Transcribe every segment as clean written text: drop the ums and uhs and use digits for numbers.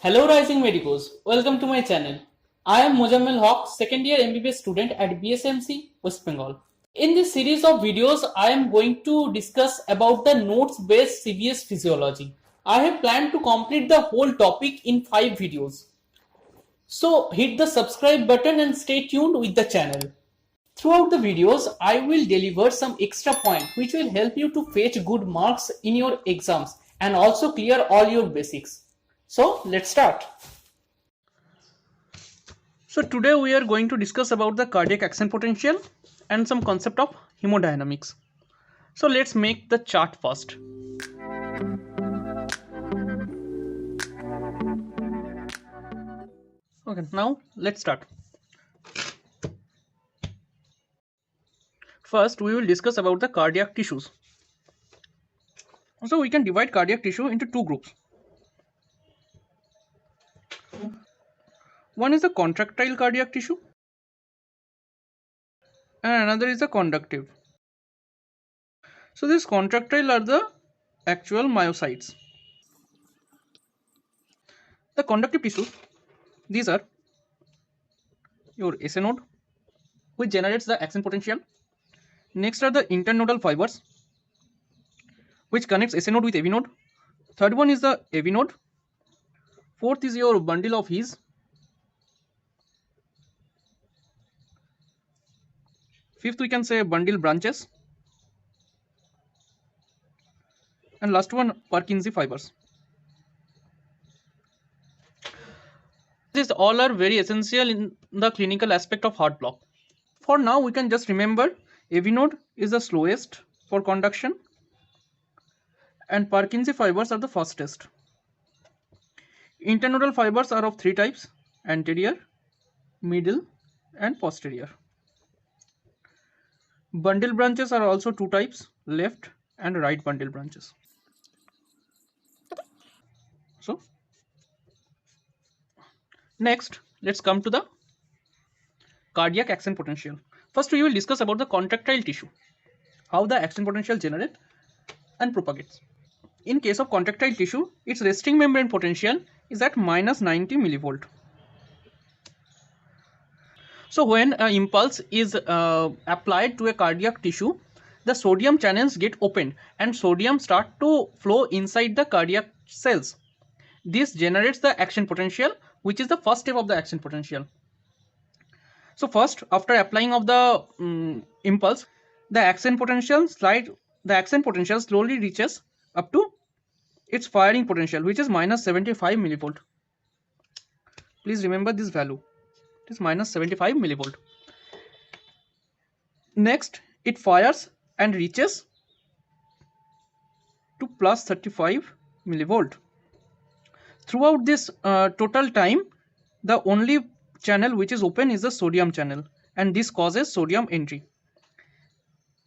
Hello Rising Medicos, welcome to my channel. I am Mojammel Haq, second year MBBS student at BSMC, West Bengal. In this series of videos, I am going to discuss about the notes based CVS physiology. I have planned to complete the whole topic in 5 videos. So hit the subscribe button and stay tuned with the channel. Throughout the videos, I will deliver some extra points which will help you to fetch good marks in your exams and also clear all your basics. So let's start. So today we are going to discuss about the cardiac action potential and some concept of hemodynamics. So let's make the chart first. Okay, now let's start. First, we will discuss about the cardiac tissues. So we can divide cardiac tissue into two groups. One is the contractile cardiac tissue and another is the conductive. So these contractile are the actual myocytes. The conductive tissues, these are your SA node, which generates the action potential. Next are the internodal fibers, which connects SA node with AV node. Third one is the AV node. Fourth is your bundle of His. Fifth, we can say bundle branches. And last one, Purkinje fibers. These all are very essential in the clinical aspect of heart block. For now, we can just remember AV node is the slowest for conduction and Purkinje fibers are the fastest. Internodal fibers are of three types: anterior, middle and posterior. Bundle branches are also two types, left and right bundle branches. So next, let's come to the cardiac action potential. First, we will discuss about the contractile tissue, how the action potential generates and propagates. In case of contractile tissue, its resting membrane potential is at -90 millivolt. So when an impulse is applied to a cardiac tissue, the sodium channels get opened and sodium start to flow inside the cardiac cells. This generates the action potential, which is the first step of the action potential. So first, after applying of the impulse, the action potential slowly reaches up to its firing potential, which is -75 millivolt. Please remember this value. It is -75 millivolt. Next, it fires and reaches to +35 millivolt. Throughout this total time, the only channel which is open is the sodium channel, and this causes sodium entry.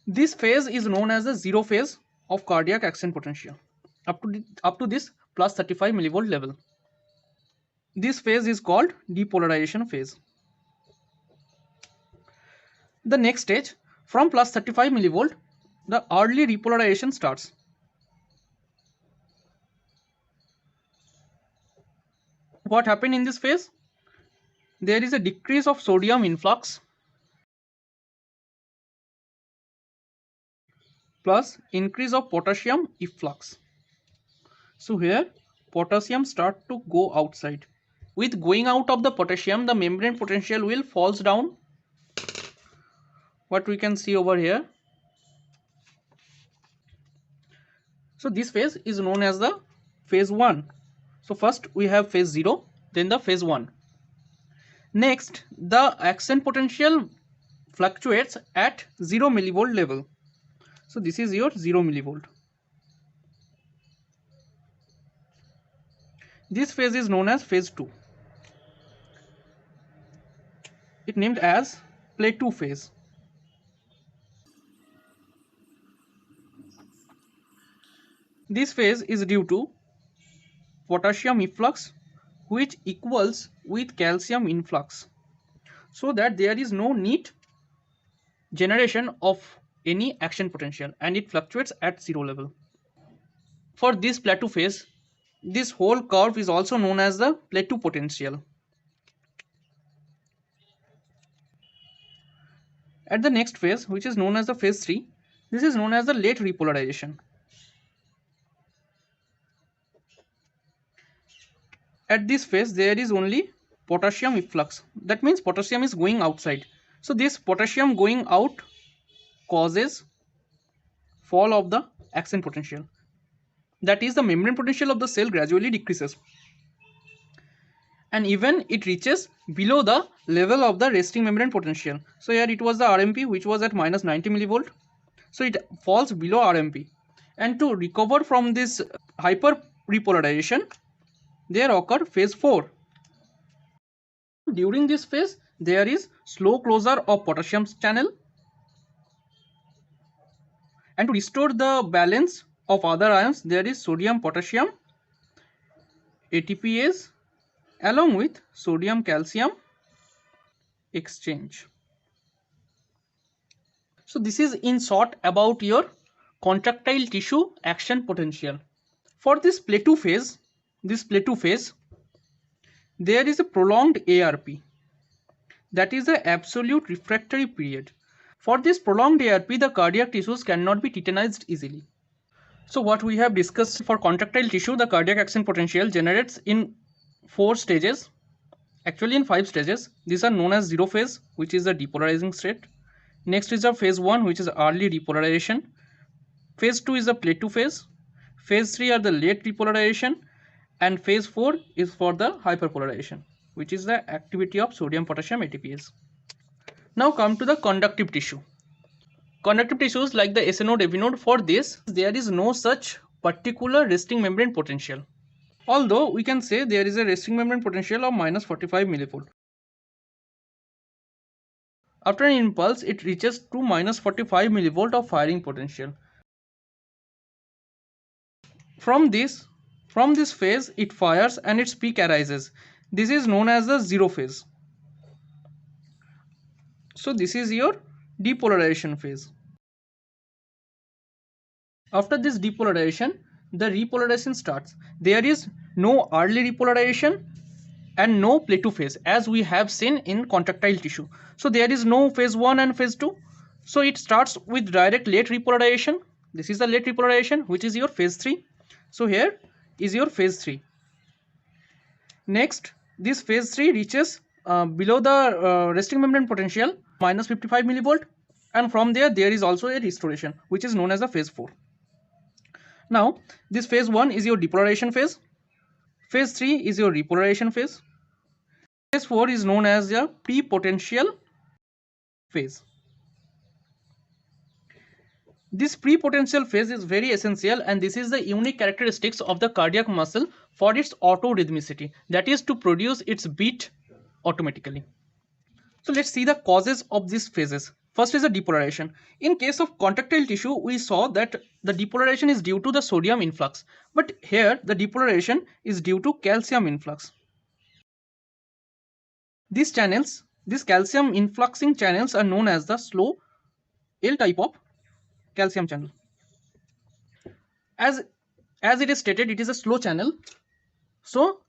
This phase is known as the zero phase of cardiac action potential up to this +35 millivolt level. This phase is called depolarization phase. The next stage, from +35 millivolt, the early repolarization starts. What happened in this phase? There is a decrease of sodium influx plus increase of potassium efflux. So here potassium start to go outside. With going out of the potassium, the membrane potential will falls down. What we can see over here. So this phase is known as the phase 1. So first we have phase 0, then the phase 1. Next, the action potential fluctuates at 0 millivolt level. So this is your 0 millivolt. This phase is known as phase 2. It named as plateau phase. This phase is due to potassium efflux, which equals with calcium influx, so that there is no need generation of any action potential and it fluctuates at zero level. For this plateau phase, This whole curve is also known as the plateau potential. At the next phase, which is known as the phase 3, this is known as the late repolarization. At this phase, there is only potassium efflux. That means potassium is going outside. So this potassium going out causes fall of the action potential. That is, the membrane potential of the cell gradually decreases, and even it reaches below the level of the resting membrane potential. So here it was the RMP which was at minus 90 millivolt. So it falls below RMP, and to recover from this hyper repolarization, there occur phase 4. During this phase, there is slow closure of potassium channel, and to restore the balance of other ions, there is sodium potassium ATPase along with sodium calcium exchange. So this is in short about your contractile tissue action potential. For this plateau phase, there is a prolonged ARP, that is the absolute refractory period. For this prolonged ARP, the cardiac tissues cannot be tetanized easily. So what we have discussed, for contractile tissue, the cardiac action potential generates in 4 stages, actually in 5 stages. These are known as zero phase, which is the depolarizing state. Next is the phase 1, which is early repolarization. Phase 2 is the plateau phase. Phase 3 are the late repolarization, and phase 4 is for the hyperpolarization, which is the activity of sodium potassium ATPase. Now come to the conductive tissue. Conductive tissues like the SA node, AV node, for this there is no such particular resting membrane potential, although we can say there is a resting membrane potential of minus 45 millivolt. After an impulse, it reaches to minus 45 millivolt of firing potential. From this phase, it fires and its peak arises. This is known as the zero phase. So this is your depolarization phase. After this depolarization, the repolarization starts. There is no early repolarization and no plateau phase, as we have seen in contractile tissue. So there is no phase 1 and phase 2. So it starts with direct late repolarization. This is the late repolarization, which is your phase 3. So here is your phase 3. Next, this phase 3 reaches below the resting membrane potential minus 55 millivolt, and from there is also a restoration, which is known as the phase 4. Now this phase 1 is your depolarization phase. Phase 3 is your repolarization phase. Phase 4 is known as the prepotential phase. This prepotential phase is very essential, and this is the unique characteristics of the cardiac muscle for its autorhythmicity, that is to produce its beat automatically. So let's see the causes of these phases. First is the depolarization. In case of contractile tissue, we saw that the depolarization is due to the sodium influx, but here the depolarization is due to calcium influx. These calcium influxing channels are known as the slow L type of calcium channel. As it is stated, it is a slow channel, so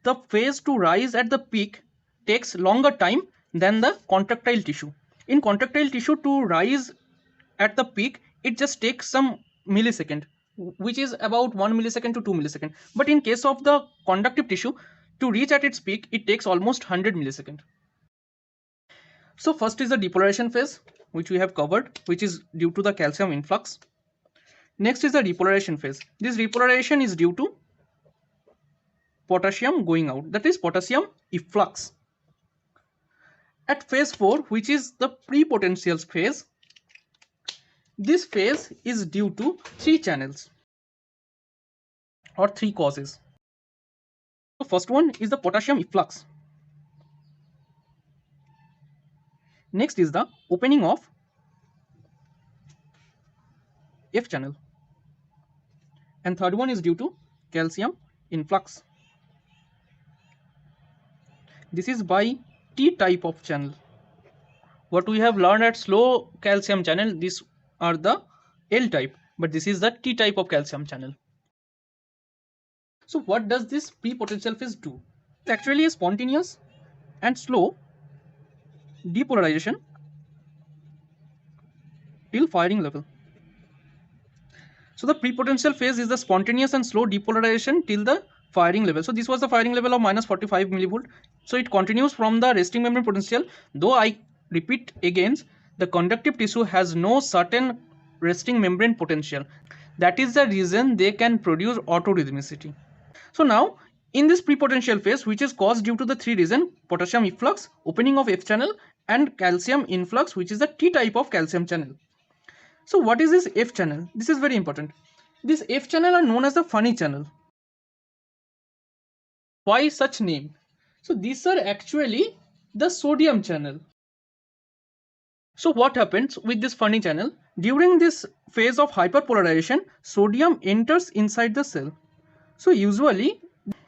the phase to rise at the peak takes longer time than the contractile tissue. In contractile tissue, to rise at the peak, it just takes some millisecond, which is about 1 millisecond to 2 millisecond. But in case of the conductive tissue, to reach at its peak, it takes almost 100 millisecond. So first is the depolarization phase, which we have covered, which is due to the calcium influx. Next is the repolarization phase. This repolarization is due to potassium going out, that is potassium efflux. At phase 4, which is the prepotential phase, this phase is due to 3 channels or 3 causes. The first one is the potassium efflux. Next is the opening of F channel, and third one is due to calcium influx. This is by T type of channel. What we have learned at slow calcium channel, these are the L type, but this is the T type of calcium channel. So what does this pre-potential phase do? It's actually a spontaneous and slow depolarization till firing level. So the pre-potential phase is the spontaneous and slow depolarization till the firing level. So this was the firing level of minus 45 millivolt. So it continues from the resting membrane potential. Though I repeat again, the conductive tissue has no certain resting membrane potential. That is the reason they can produce autorhythmicity. So now in this pre-potential phase, which is caused due to the three reasons: potassium efflux, opening of F channel, and calcium influx, which is the T type of calcium channel. So what is this F channel? This is very important. This F channel are known as the funny channel. Why such name? So these are actually the sodium channel. So what happens with this funny channel? During this phase of hyperpolarization, sodium enters inside the cell. So usually,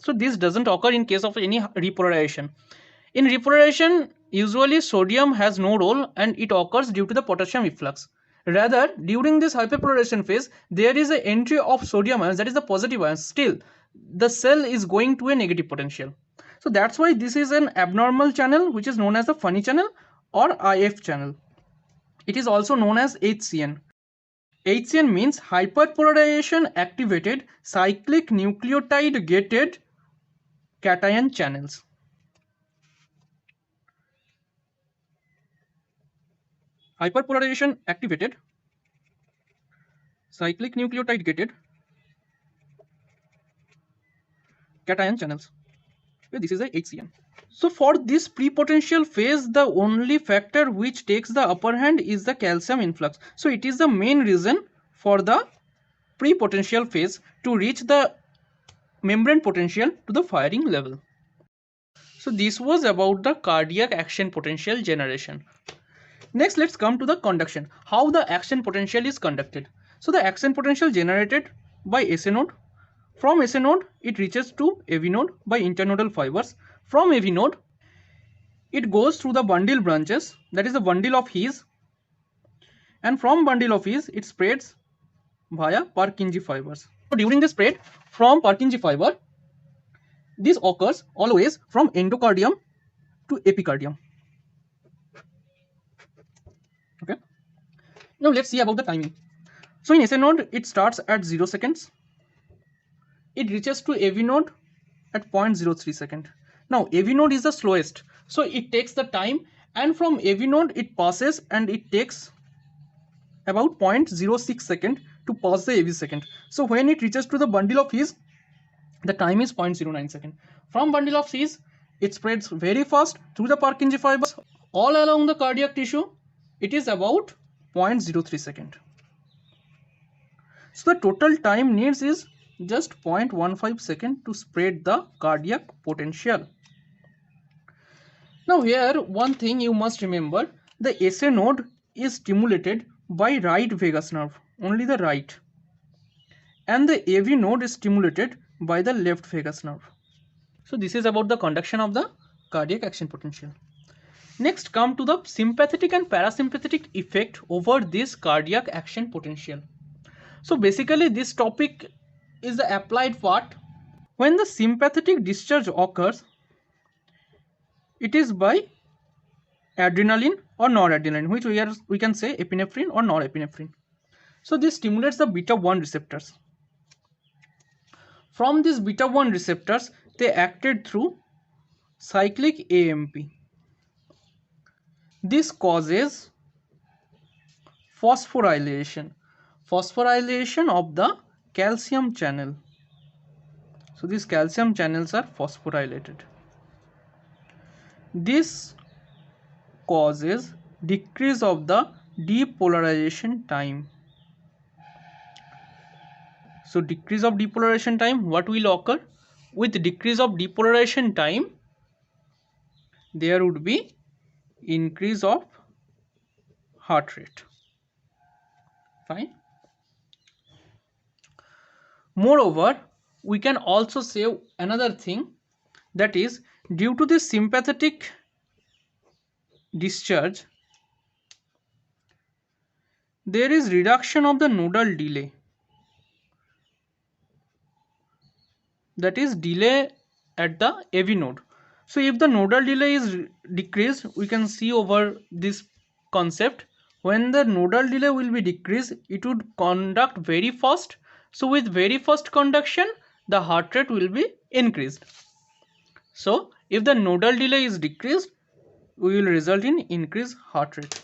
this doesn't occur in case of any repolarization. In repolarization, usually sodium has no role and it occurs due to the potassium efflux. Rather, during this hyperpolarization phase, there is an entry of sodium ions, that is the positive ions. Still, the cell is going to a negative potential. So that's why this is an abnormal channel, which is known as the funny channel or IF channel. It is also known as HCN. HCN means hyperpolarization activated cyclic nucleotide gated cation channels. Hyperpolarization activated cyclic nucleotide gated cation channels. This is a HCN. So for this prepotential phase, the only factor which takes the upper hand is the calcium influx. So it is the main reason for the prepotential phase to reach the membrane potential to the firing level. So this was about the cardiac action potential generation. Next, let's come to the conduction. How the action potential is conducted. So the action potential generated by SA node. From SA node, it reaches to AV node by internodal fibers. From AV node, it goes through the bundle branches, that is the bundle of His, and from bundle of His, it spreads via Purkinje fibers. So during the spread from Purkinje fiber, this occurs always from endocardium to epicardium. Okay. Now let's see about the timing. So in SA node, it starts at 0 seconds. It reaches to AV node at 0.03 second. Now AV node is the slowest, so it takes the time, and from AV node it passes and it takes about 0.06 second to pass the AV second. So when it reaches to the bundle of His, the time is 0.09 second. From bundle of His, it spreads very fast through the Purkinje fibers all along the cardiac tissue. It is about 0.03 second. So the total time needs is just 0.15 second to spread the cardiac potential. Now here one thing you must remember, the SA node is stimulated by right vagus nerve, only the right, and the AV node is stimulated by the left vagus nerve. So this is about the conduction of the cardiac action potential. Next come to the sympathetic and parasympathetic effect over this cardiac action potential. So basically this topic is the applied part. When the sympathetic discharge occurs, it is by adrenaline or noradrenaline, which we can say epinephrine or norepinephrine. So this stimulates the beta 1 receptors. From these beta 1 receptors, they acted through cyclic AMP. This causes phosphorylation of the calcium channel. So these calcium channels are phosphorylated. This causes decrease of the depolarization time. So decrease of depolarization time, what will occur? With decrease of depolarization time, there would be increase of heart rate. Fine. Moreover, we can also say another thing, that is due to this sympathetic discharge, there is reduction of the nodal delay. that is delay at the AV node. So if the nodal delay is decreased, we can see over this concept, when the nodal delay will be decreased, it would conduct very fast. So with very fast conduction, the heart rate will be increased. So if the nodal delay is decreased, we will result in increased heart rate.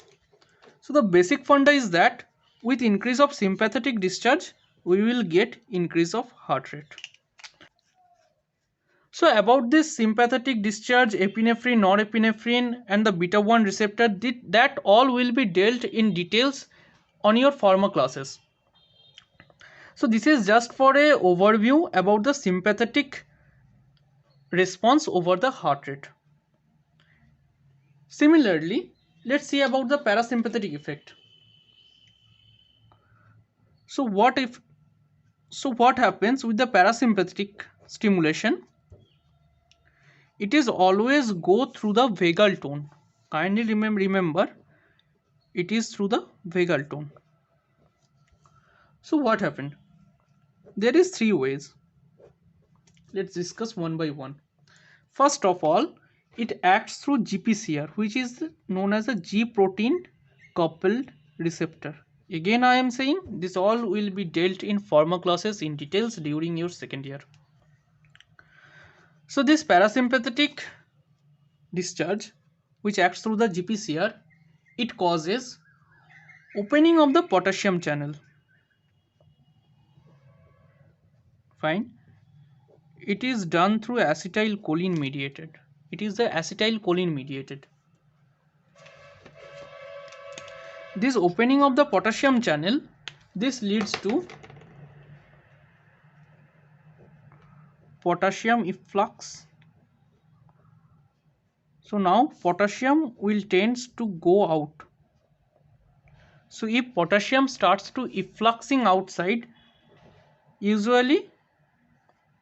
So the basic funda is that with increase of sympathetic discharge, we will get increase of heart rate. So about this sympathetic discharge, epinephrine, norepinephrine and the beta 1 receptor, that all will be dealt in details on your pharma classes. So this is just for a overview about the sympathetic response over the heart rate. Similarly, let's see about the parasympathetic effect. So what happens with the parasympathetic stimulation? It is always go through the vagal tone. Kindly remember it is through the vagal tone. So what happened? There is three ways. Let's discuss one by one. First of all, it acts through GPCR, which is known as a G protein coupled receptor. Again, I am saying this all will be dealt in pharma classes in details during your second year. So this parasympathetic discharge, which acts through the GPCR, it causes opening of the potassium channel. Fine. It is done through acetylcholine mediated. It is the acetylcholine mediated. This opening of the potassium channel, this leads to potassium efflux. So now potassium will tends to go out. So if potassium starts to effluxing outside, usually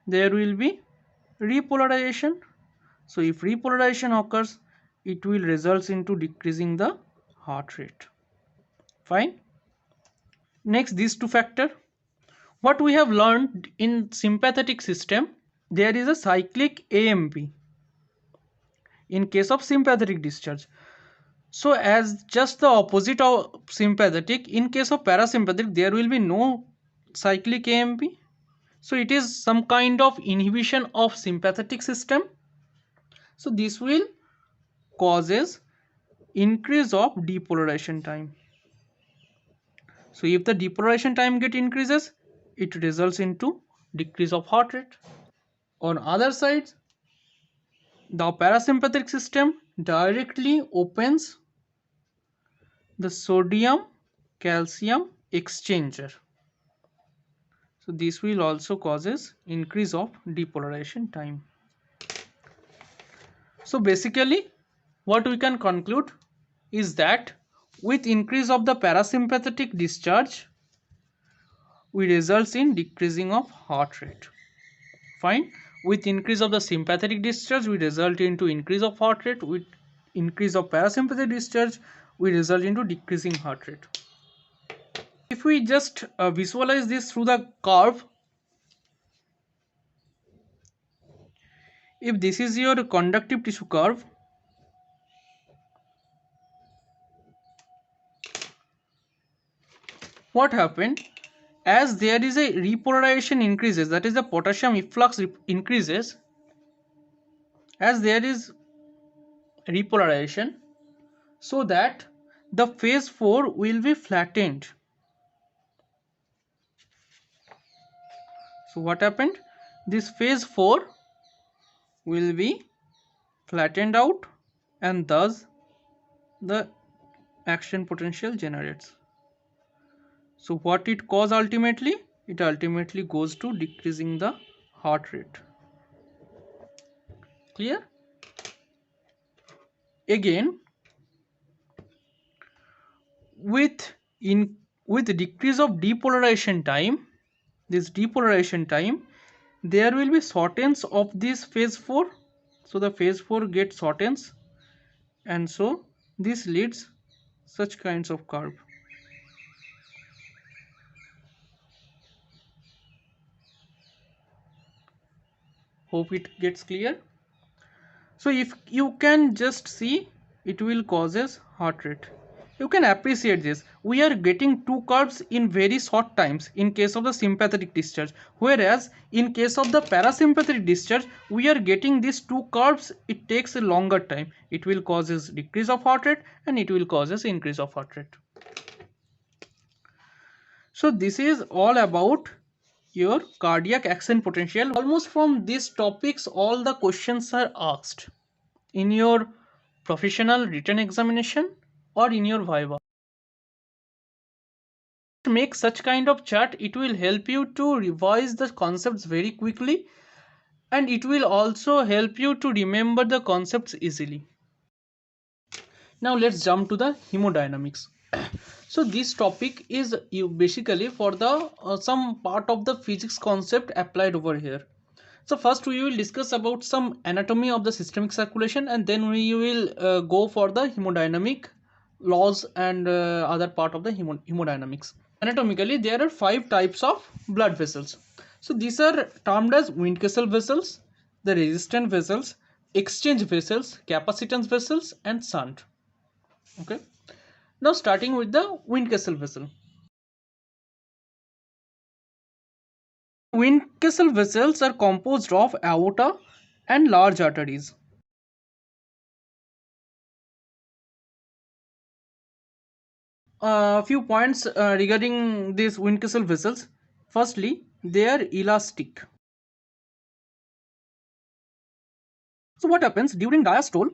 there will be repolarization. So if repolarization occurs, it will result into decreasing the heart rate. Fine. Next, these two factors. What we have learned in sympathetic system, there is a cyclic AMP in case of sympathetic discharge. So as just the opposite of sympathetic, in case of parasympathetic, there will be no cyclic AMP. So it is some kind of inhibition of sympathetic system. So this will causes increase of depolarization time. So if the depolarization time get increases, it results into decrease of heart rate. On other side, the parasympathetic system directly opens the sodium calcium exchanger. So this will also causes increase of depolarization time. So basically what we can conclude is that with increase of the parasympathetic discharge, we results in decreasing of heart rate. Fine. With increase of the sympathetic discharge, we result into increase of heart rate. With increase of parasympathetic discharge, we result into decreasing heart rate. If we just visualize this through the curve, if this is your conductive tissue curve, what happened? As there is a repolarization increases, that is the potassium efflux increases, as there is repolarization, so that the phase 4 will be flattened. So what happened? This phase 4 will be flattened out, and thus the action potential generates. So what it cause ultimately? It ultimately goes to decreasing the heart rate. Clear? Again, with decrease of depolarization time, there will be shortens of this phase 4. So the phase 4 gets shortens, and so this leads such kinds of curve. Hope it gets clear. So if you can just see, it will causes heart rate. You can appreciate this. We are getting two curves in very short times in case of the sympathetic discharge, whereas in case of the parasympathetic discharge, we are getting these two curves. It takes a longer time. It will causes decrease of heart rate and it will causes increase of heart rate. So this is all about your cardiac action potential. Almost from these topics, all the questions are asked in your professional written examination or in your viva. To make such kind of chart, it will help you to revise the concepts very quickly, and it will also help you to remember the concepts easily. Now let's jump to the hemodynamics. So this topic is you basically for the some part of the physics concept applied over here. So first we will discuss about some anatomy of the systemic circulation, and then we will go for the hemodynamic laws and other part of the hemodynamics. Anatomically, there are 5 types of blood vessels. So these are termed as Windkessel vessels, the resistant vessels, exchange vessels, capacitance vessels, and shunt. Okay. Now starting with the Windkessel vessel. Windkessel vessels are composed of aorta and large arteries. A few points regarding these Windkessel vessels. Firstly, they are elastic. So what happens during diastole?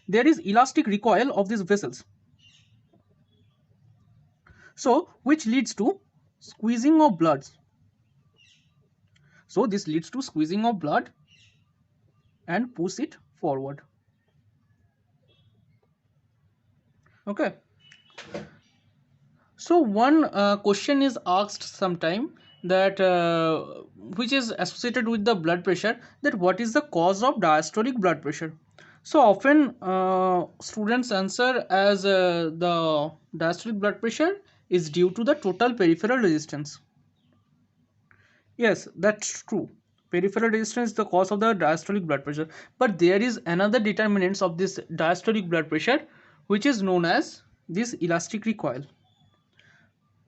There is elastic recoil of these vessels. So which leads to squeezing of blood. So this leads to squeezing of blood and push it forward. Okay. So one question is asked sometime that which is associated with the blood pressure, that what is the cause of diastolic blood pressure. So often students answer as the diastolic blood pressure is due to the total peripheral resistance. Yes, that's true. Peripheral resistance is the cause of the diastolic blood pressure, but there is another determinants of this diastolic blood pressure, which is known as this elastic recoil.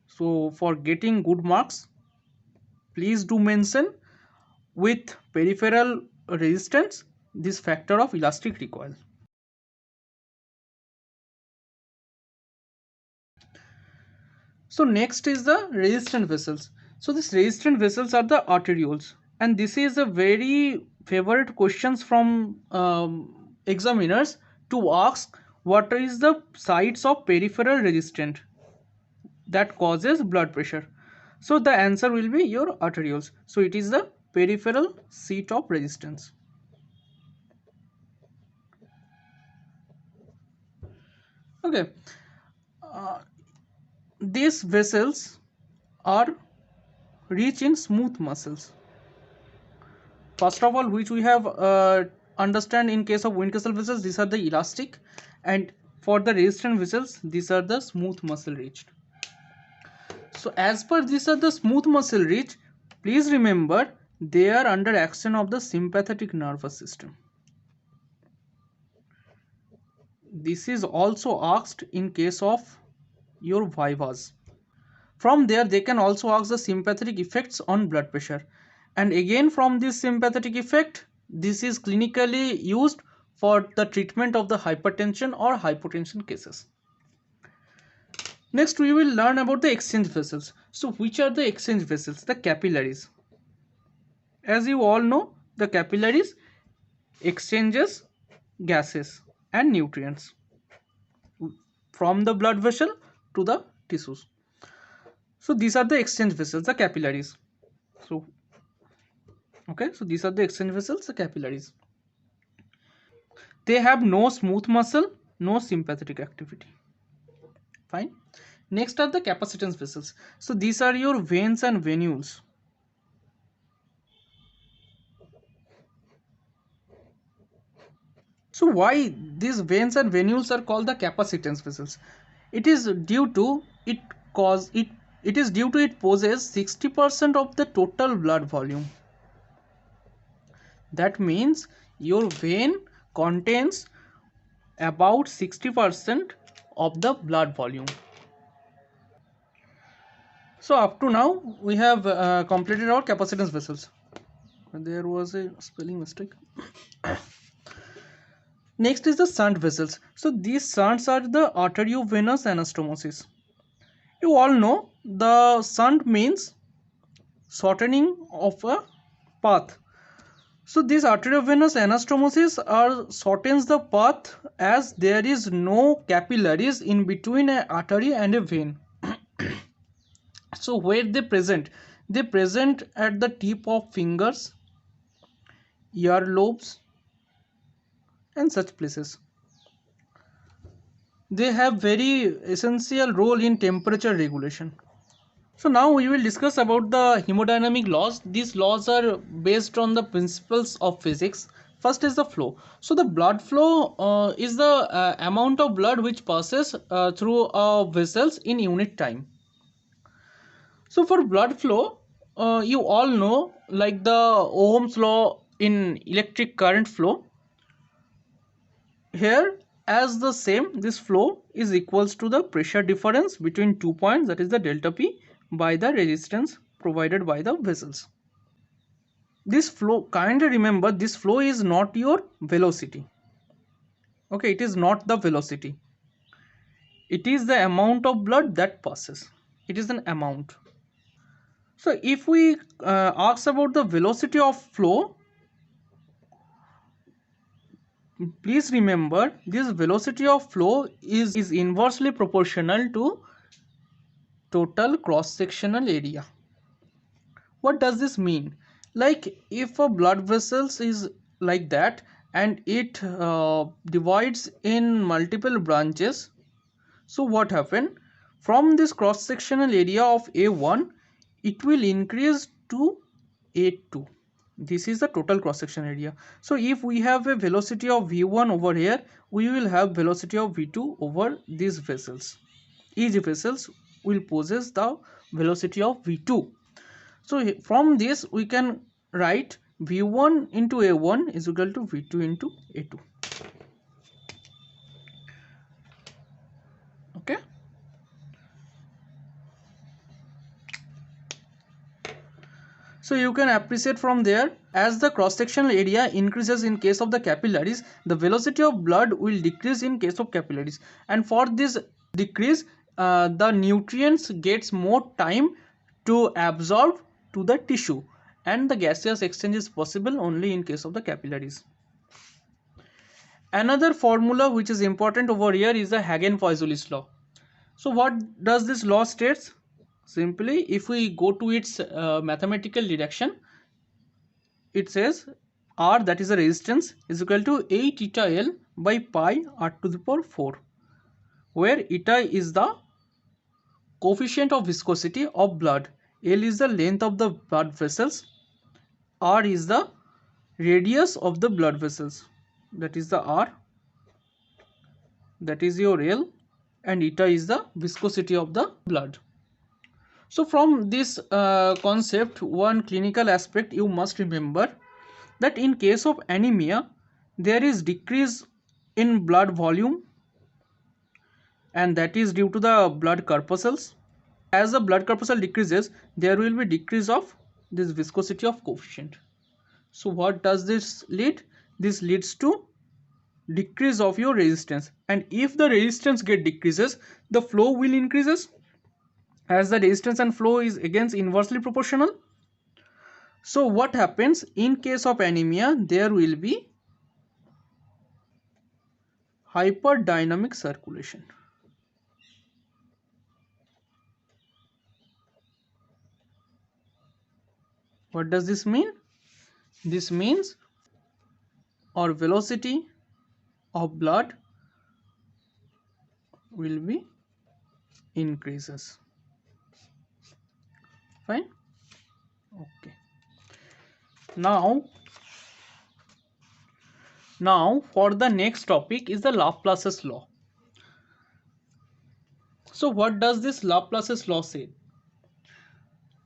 So for getting good marks, please do mention with peripheral resistance this factor of elastic recoil. So next is the resistant vessels. So these resistant vessels are the arterioles, and this is a very favorite questions from examiners to ask what is the sites of peripheral resistant that causes blood pressure. So the answer will be your arterioles. So it is the peripheral seat of resistance. Okay, these vessels are rich in smooth muscles. First of all, which we have understand in case of Windkessel vessels, these are the elastic, and for the resistant vessels, these are the smooth muscle rich. So as per these are the smooth muscle rich, please remember they are under action of the sympathetic nervous system. This is also asked in case of your vivas. From there they can also ask the sympathetic effects on blood pressure, and again from this sympathetic effect, this is clinically used for the treatment of the hypertension or hypotension cases. Next we will learn about the exchange vessels. So which are the exchange vessels? The capillaries. As you all know, the capillaries exchanges gases and nutrients from the blood vessel to the tissues. So these are the exchange vessels, the capillaries. So okay, so these are the exchange vessels, the capillaries. They have no smooth muscle, no sympathetic activity. Fine. Next are the capacitance vessels. So these are your veins and venules. So why these veins and venules are called the capacitance vessels? It is due to it is due to it possess 60% of the total blood volume. That means your vein contains about 60% of the blood volume. So up to now we have completed our capacitance vessels. There was a spelling mistake. Next is the shunt vessels. So these shunts are the arteriovenous anastomosis. You all know the shunt means shortening of a path. So this arteriovenous anastomosis shortens the path as there is no capillaries in between an artery and a vein. So where they present? They present at the tip of fingers, earlobes, and such places. They have very essential role in temperature regulation. So now we will discuss about the hemodynamic laws. These laws are based on the principles of physics. First is the flow. So the blood flow is the amount of blood which passes through vessels in unit time. So for blood flow, you all know like the Ohm's law in electric current flow. Here as the same, this flow is equals to the pressure difference between 2 points, that is the delta P, by the resistance provided by the vessels. This flow, kindly remember, this flow is not your velocity. Okay, it is not the velocity. It is the amount of blood that passes. It is an amount. So if we ask about the velocity of flow, please remember this velocity of flow is inversely proportional to total cross-sectional area. What does this mean? Like if a blood vessels is like that and it divides in multiple branches, so what happen? From this cross-sectional area of A1, it will increase to A2. This is the total cross-section area. So if we have a velocity of V1 over here, we will have velocity of V2 over these vessels. Each vessels will possess the velocity of V2. So from this we can write V1 into A1 is equal to V2 into A2. Okay. So you can appreciate from there, as the cross-sectional area increases in case of the capillaries, the velocity of blood will decrease in case of capillaries. And for this decrease, the nutrients gets more time to absorb to the tissue, and the gaseous exchange is possible only in case of the capillaries. Another formula which is important over here is the Hagen-Poiseuille's law. So what does this law states? Simply, if we go to its mathematical reduction, it says R, that is the resistance, is equal to 8 eta L by pi r to the power 4, where eta is the coefficient of viscosity of blood, L is the length of the blood vessels, R is the radius of the blood vessels, that is the R, that is your L, and eta is the viscosity of the blood. So from this concept, one clinical aspect you must remember, that in case of anemia there is decrease in blood volume, and that is due to the blood corpuscles. As the blood corpuscle decreases, there will be decrease of this viscosity of coefficient. So what does this lead? This leads to decrease of your resistance, and if the resistance get decreases, the flow will increases, as the resistance and flow is against inversely proportional. So what happens in case of anemia? There will be hyperdynamic circulation. What does this mean? This means our velocity of blood will be increases. Fine. Okay. Now for the next topic is the Laplace's law. So what does this Laplace's law say?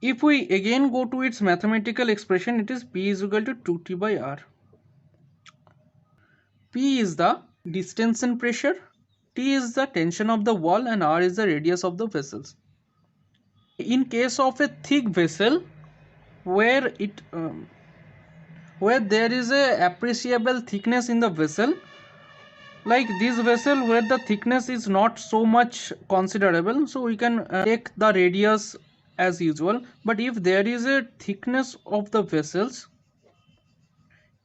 If we again go to its mathematical expression, it is P is equal to 2T by R. P is the distension pressure, T is the tension of the wall, and R is the radius of the vessels. In case of a thick vessel where where there is a appreciable thickness in the vessel, like this vessel where the thickness is not so much considerable, so we can take the radius as usual. But if there is a thickness of the vessels,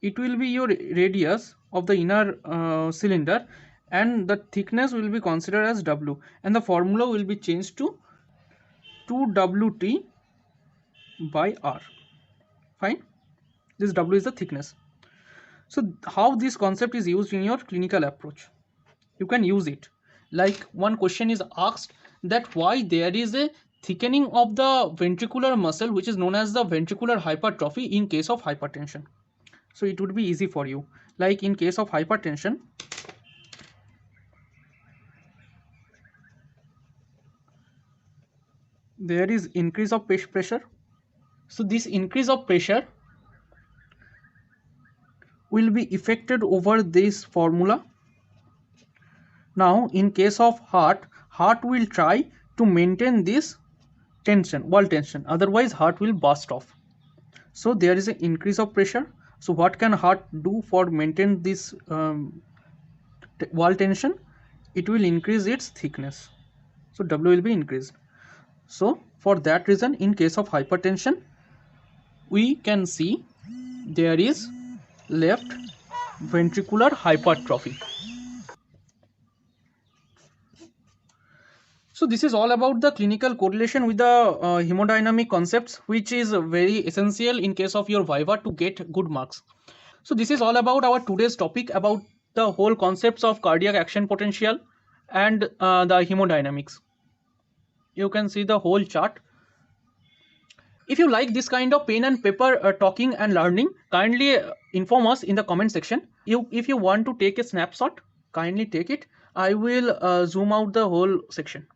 it will be your radius of the inner cylinder, and the thickness will be considered as W, and the formula will be changed to 2WT by R. Fine, this W is the thickness. So how this concept is used in your clinical approach? You can use it. Like one question is asked that why there is a thickening of the ventricular muscle which is known as the ventricular hypertrophy in case of hypertension. So it would be easy for you. Like in case of hypertension, there is increase of pressure. So this increase of pressure will be affected over this formula. Now in case of heart will try to maintain this tension, wall tension, otherwise heart will burst off. So there is an increase of pressure. So what can heart do for maintain this wall tension? It will increase its thickness. So W will be increased. So for that reason, in case of hypertension, we can see there is left ventricular hypertrophy. So this is all about the clinical correlation with the hemodynamic concepts, which is very essential in case of your viva to get good marks. So this is all about our today's topic about the whole concepts of cardiac action potential and the hemodynamics. You can see the whole chart. If you like this kind of pen and paper talking and learning, kindly inform us in the comment section. If you want to take a snapshot, kindly take it. I will zoom out the whole section.